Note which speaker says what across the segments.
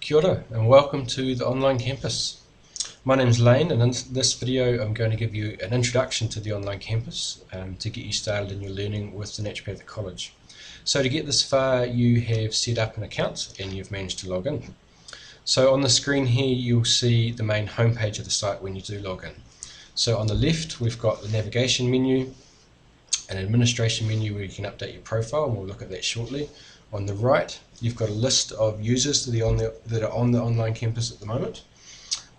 Speaker 1: Kia ora and welcome to the online campus. My name's Lane, and in this video I'm going to give you an introduction to the online campus to get you started in your learning with the Naturopathic College. So to get this far, you have set up an account and you've managed to log in. So on the screen here you'll see the main homepage of the site when you do log in. So on the left we've got the navigation menu, an administration menu where you can update your profile, and we'll look at that shortly. On the right, you've got a list of users that are on the online campus at the moment.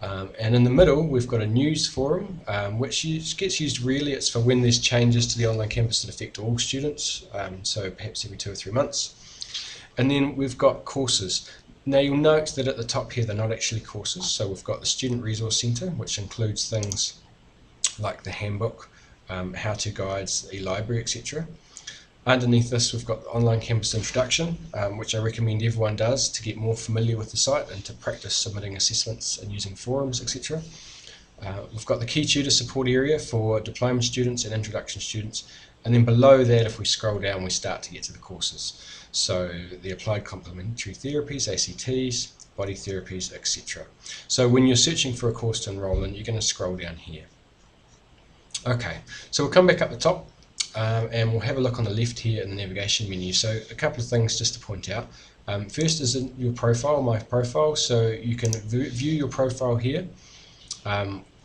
Speaker 1: And in the middle, we've got a news forum, which gets used really, it's for when there's changes to the online campus that affect all students, so perhaps every 2 or 3 months. And then we've got courses. Now you'll note that at the top here, they're not actually courses. So we've got the Student Resource Centre, which includes things like the handbook, how-to guides, e-library, etc. Underneath this we've got the Online Campus Introduction, which I recommend everyone does to get more familiar with the site and to practice submitting assessments and using forums, etc. We've got the Key Tutor Support area for diploma students and introduction students, and then below that, if we scroll down, we start to get to the courses. So the Applied Complementary Therapies, ACTs, Body Therapies, etc. So when you're searching for a course to enrol in, you're going to scroll down here. Okay, so we'll come back up the top. And we'll have a look on the left here in the navigation menu. So a couple of things just to point out. First is in your profile, my profile. So you can view your profile here,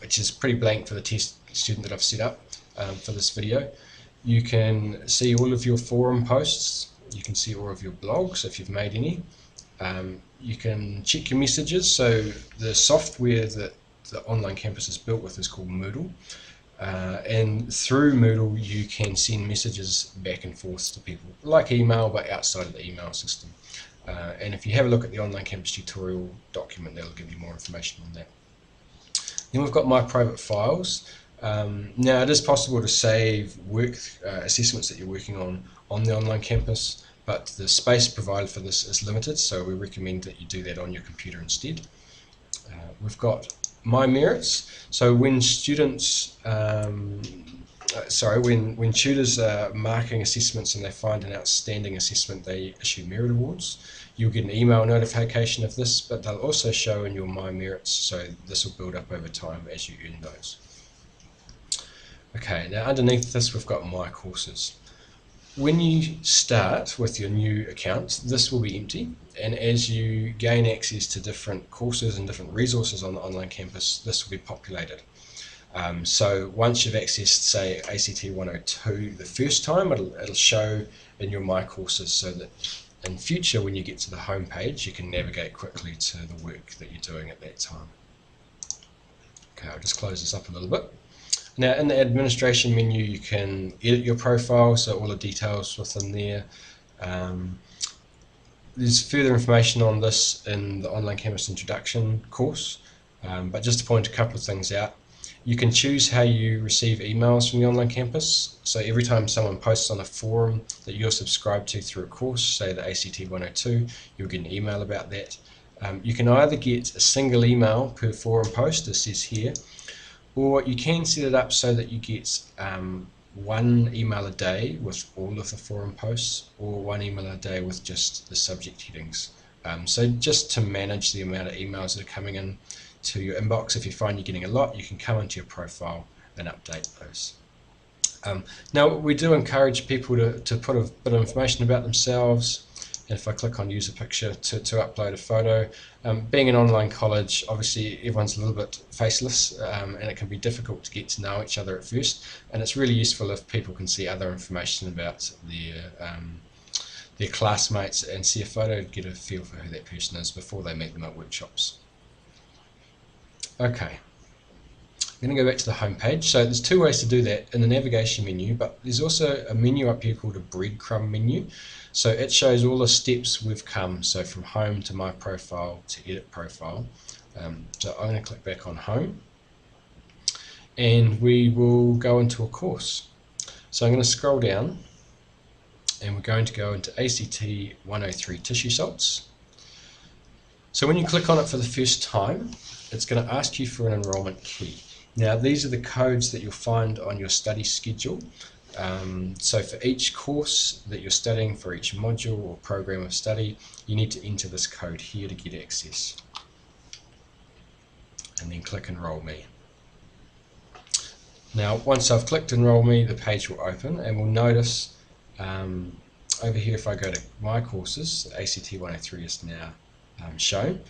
Speaker 1: which is pretty blank for the test student that I've set up for this video. You can see all of your forum posts. You can see all of your blogs if you've made any. You can check your messages. So the software that the online campus is built with is called Moodle. And through Moodle you can send messages back and forth to people, like email but outside of the email system. And if you have a look at the Online Campus tutorial document, that'll give you more information on that. Then we've got My Private Files. Now it is possible to save work assessments that you're working on the online campus, but the space provided for this is limited, so we recommend that you do that on your computer instead. We've got My Merits. So when students, when tutors are marking assessments and they find an outstanding assessment, they issue merit awards. You'll get an email notification of this, but they'll also show in your My Merits, so this will build up over time as you earn those. Okay, now underneath this we've got My Courses. When you start with your new account, this will be empty, and as you gain access to different courses and different resources on the online campus, this will be populated. So once you've accessed, say, ACT 102 the first time, it'll show in your My Courses, so that in future when you get to the home page you can navigate quickly to the work that you're doing at that time. Okay, I'll just close this up a little bit. Now in the administration menu you can edit your profile, so all the details within there. There's further information on this in the Online Campus Introduction course, but just to point a couple of things out, you can choose how you receive emails from the online campus. So every time someone posts on a forum that you're subscribed to through a course, say the ACT 102, you'll get an email about that. You can either get a single email per forum post, as says here, or you can set it up so that you get one email a day with all of the forum posts, or one email a day with just the subject headings. So just to manage the amount of emails that are coming in to your inbox, if you find you're getting a lot, you can come into your profile and update those. Now we do encourage people to put a bit of information about themselves. And if I click on use a picture to upload a photo, being an online college, obviously everyone's a little bit faceless, and it can be difficult to get to know each other at first, and it's really useful if people can see other information about their classmates and see a photo to get a feel for who that person is before they meet them at workshops. Okay, I'm going to go back to the home page. So there's two ways to do that in the navigation menu, but there's also a menu up here called a breadcrumb menu. So it shows all the steps we've come, so from home to My Profile to edit profile. So I'm going to click back on home, and we will go into a course. So I'm going to scroll down, and we're going to go into ACT 103 tissue salts. So when you click on it for the first time, it's going to ask you for an enrolment key. Now these are the codes that you'll find on your study schedule So for each course that you're studying, for each module or program of study, you need to enter this code here to get access. And then click Enroll Me. Now once I've clicked Enroll Me, the page will open, and we'll notice over here, if I go to My Courses, ACT 103 is now shown,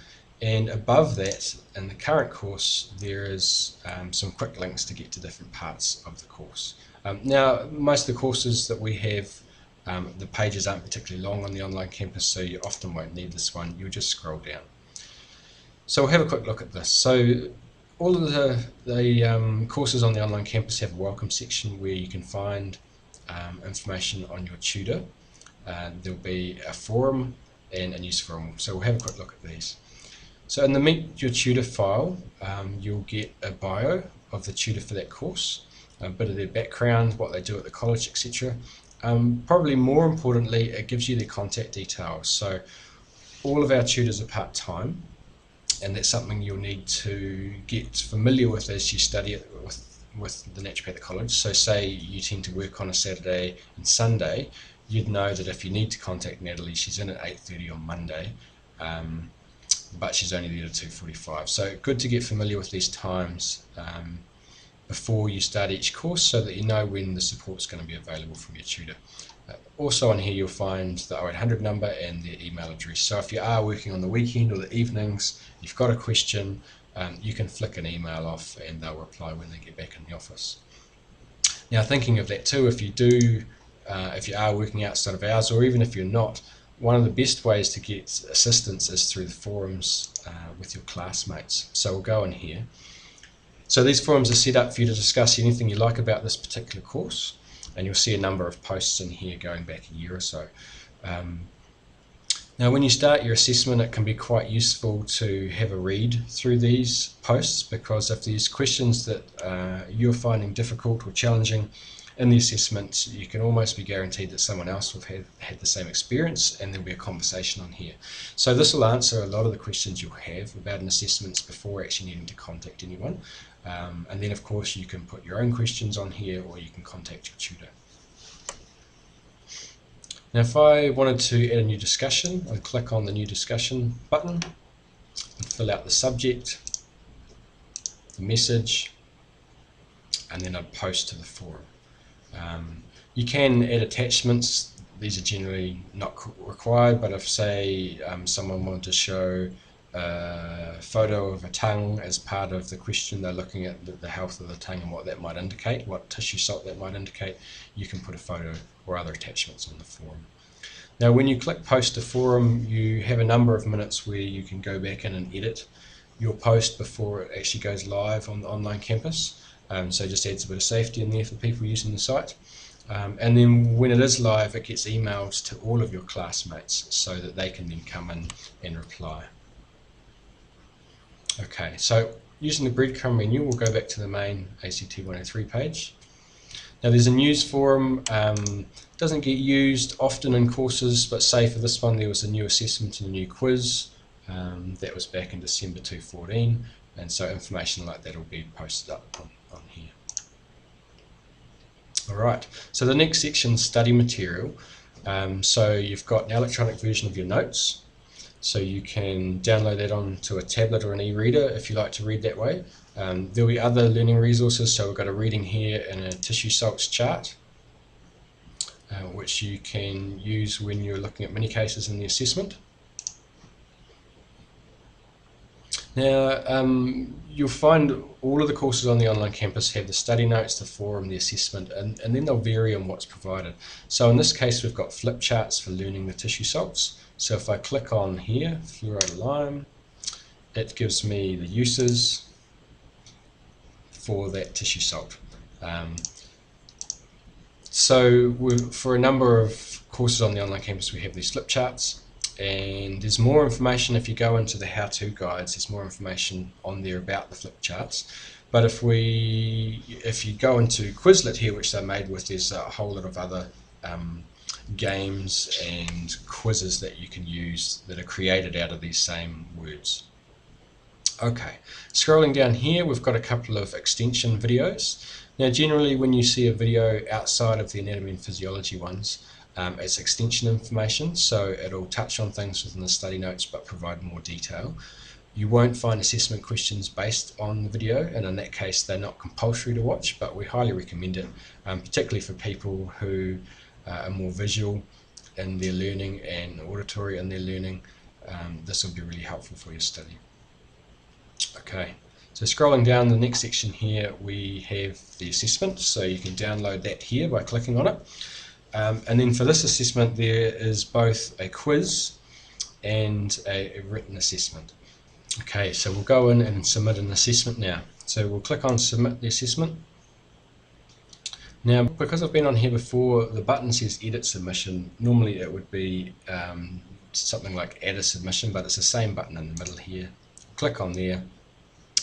Speaker 1: and above that in the current course there is some quick links to get to different parts of the course. Now most of the courses that we have, the pages aren't particularly long on the online campus, so you often won't need this one. You'll just scroll down. So we'll have a quick look at this. So all of the courses on the online campus have a welcome section where you can find information on your tutor. There'll be a forum and a news forum. So we'll have a quick look at these. So in the Meet Your Tutor file, you'll get a bio of the tutor for that course, a bit of their background, what they do at the college, etc. Probably more importantly, it gives you their contact details. So all of our tutors are part-time, and that's something you'll need to get familiar with as you study it with the naturopathic college. So say you tend to work on a Saturday and Sunday, you'd know that if you need to contact Natalie, she's in at 8:30 on Monday, but she's only there to 2:45. So good to get familiar with these times before you start each course, so that you know when the support's going to be available from your tutor. Also on here you'll find the 0800 number and their email address. So if you are working on the weekend or the evenings, you've got a question, you can flick an email off and they'll reply when they get back in the office. Now thinking of that too, if you are working outside of hours, or even if you're not, one of the best ways to get assistance is through the forums with your classmates. So we'll go in here. So these forums are set up for you to discuss anything you like about this particular course, and you'll see a number of posts in here going back a year or so. Now when you start your assessment, it can be quite useful to have a read through these posts, because if there's questions that you're finding difficult or challenging in the assessment, you can almost be guaranteed that someone else will have had the same experience, and there'll be a conversation on here. So this will answer a lot of the questions you'll have about an assessment before actually needing to contact anyone. And then of course you can put your own questions on here, or you can contact your tutor. Now if I wanted to add a new discussion, I'd click on the new discussion button and fill out the subject, the message, and then I'd post to the forum. You can add attachments. These are generally not required, but if say someone wanted to show a photo of a tongue as part of the question, they're looking at the health of the tongue and what that might indicate, what tissue salt that might indicate, you can put a photo or other attachments on the forum. Now when you click post to forum, you have a number of minutes where you can go back in and edit your post before it actually goes live on the online campus. So it just adds a bit of safety in there for people using the site. And then when it is live, it gets emailed to all of your classmates so that they can then come in and reply. Okay, so using the breadcrumb menu, we'll go back to the main ACT 103 page. Now there's a news forum. Doesn't get used often in courses, but say for this one there was a new assessment and a new quiz. That was back in December 2014, and so information like that will be posted up on here. Alright, so the next section is study material. So you've got an electronic version of your notes, so you can download that onto a tablet or an e-reader if you like to read that way. There'll be other learning resources, so we've got a reading here and a tissue salts chart, which you can use when you're looking at many cases in the assessment. Now you'll find all of the courses on the online campus have the study notes, the forum, the assessment, and then they'll vary on what's provided. So in this case we've got flip charts for learning the tissue salts. So if I click on here, fluoride of lime, it gives me the uses for that tissue salt. So for a number of courses on the online campus we have these flip charts, and there's more information if you go into the how-to guides. There's more information on there about the flip charts. But if you go into Quizlet here, which they're made with, there's a whole lot of other games and quizzes that you can use that are created out of these same words. Okay, scrolling down here we've got a couple of extension videos. Now generally when you see a video outside of the anatomy and physiology ones, it's extension information, so it'll touch on things within the study notes but provide more detail. You won't find assessment questions based on the video, and in that case they're not compulsory to watch, but we highly recommend it, particularly for people who are more visual in their learning and auditory in their learning. This will be really helpful for your study. Okay, so scrolling down the next section here, we have the assessment, so you can download that here by clicking on it. And then for this assessment there is both a quiz and a written assessment. Okay, so we'll go in and submit an assessment now. So we'll click on submit the assessment. Now, because I've been on here before, the button says edit submission. Normally it would be something like add a submission, but it's the same button in the middle here. Click on there,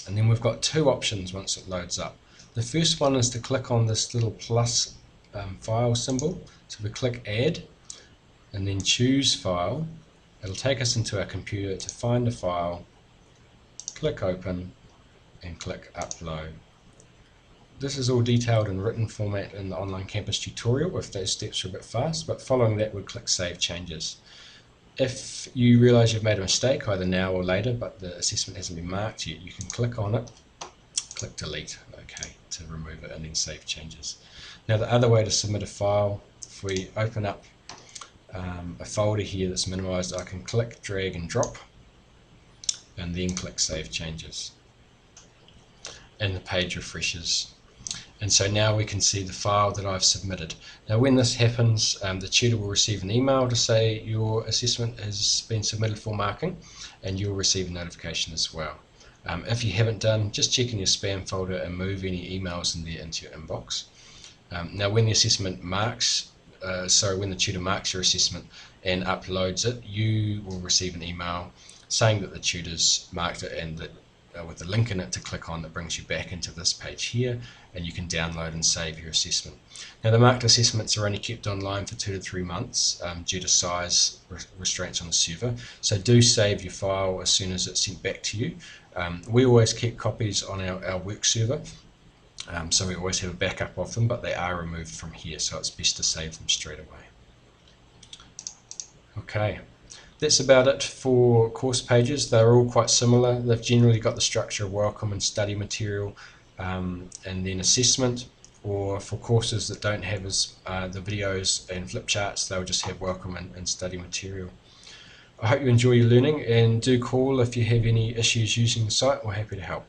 Speaker 1: and then we've got two options once it loads up. The first one is to click on this little plus file symbol. So we click add and then choose file. It'll take us into our computer to find a file, click open and click upload. This is all detailed in written format in the online campus tutorial if those steps are a bit fast, but following that we'd click save changes. If you realise you've made a mistake either now or later but the assessment hasn't been marked yet, you can click on it, click delete, okay, to remove it and then save changes. Now the other way to submit a file, if we open up a folder here that's minimised, I can click drag and drop and then click save changes and the page refreshes, and so now we can see the file that I've submitted. Now when this happens, the tutor will receive an email to say your assessment has been submitted for marking, and you'll receive a notification as well. If you haven't done, just check in your spam folder and move any emails in there into your inbox. Now when the assessment marks, when the tutor marks your assessment and uploads it, you will receive an email saying that the tutor's marked it and that with a link in it to click on that brings you back into this page here, and you can download and save your assessment. Now the marked assessments are only kept online for 2 to 3 months due to size restraints on the server, so do save your file as soon as it's sent back to you. We always keep copies on our work server, so we always have a backup of them, but they are removed from here, so it's best to save them straight away. Okay. That's about it for course pages. They're all quite similar. They've generally got the structure of welcome and study material, and then assessment, or for courses that don't have the videos and flip charts, they'll just have welcome and study material. I hope you enjoy your learning, and do call if you have any issues using the site. We're happy to help.